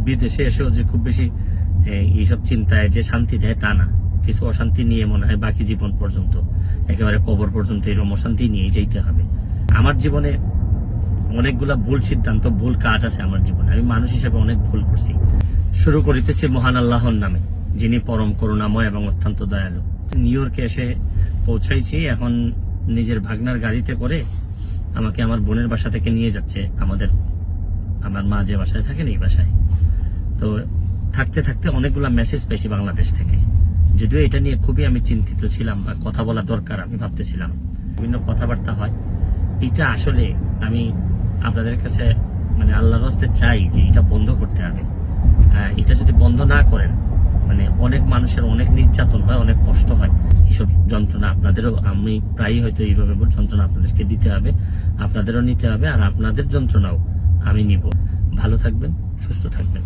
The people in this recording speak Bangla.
বিদেশে এসেও যে খুব বেশি এইসব চিন্তায় যে শান্তি দেয় তা না, কিছু অশান্তি নিয়ে মনে হয় বাকি জীবন পর্যন্ত, একেবারে কবর পর্যন্ত এরকম অশান্তি নিয়ে যেতে হবে। আমার জীবনে অনেকগুলা ভুল সিদ্ধান্ত, ভুল কাজ আছে আমার জীবনে। আমি মানুষ হিসেবে অনেক ভুল করছি। শুরু করিতেছি মহান আল্লাহর নামে, যিনি পরম করুণাময় এবং অত্যন্ত দয়ালু। নিউ ইয়র্কে এসে পৌঁছাইছি। এখন নিজের ভাগনার গাড়িতে করে আমাকে আমার বোনের বাসা থেকে নিয়ে যাচ্ছে আমার মা যে বাসায় থাকেন এই বাসায়। তো থাকতে থাকতে অনেকগুলা মেসেজ পেয়েছি বাংলাদেশ থেকে। যদিও এটা নিয়ে খুবই আমি চিন্তিত ছিলাম, বা কথা বলা দরকার আমি ভাবতেছিলাম। বিভিন্ন কথাবার্তা হয়, এটা আসলে আমি আপনাদের কাছে মানে আল্লাহর হস্তে চাই যে এটা বন্ধ করতে হবে। এটা যদি বন্ধ না করেন, মানে অনেক মানুষের অনেক নির্যাতন হয়, অনেক কষ্ট হয়। এইসব যন্ত্রণা আপনাদেরও, আমি প্রায়ই হয়তো এইভাবে যন্ত্রণা আপনাদেরকে দিতে হবে, আপনাদেরও নিতে হবে, আর আপনাদের যন্ত্রণাও আমি নিব। ভালো থাকবেন, সুস্থ থাকবেন।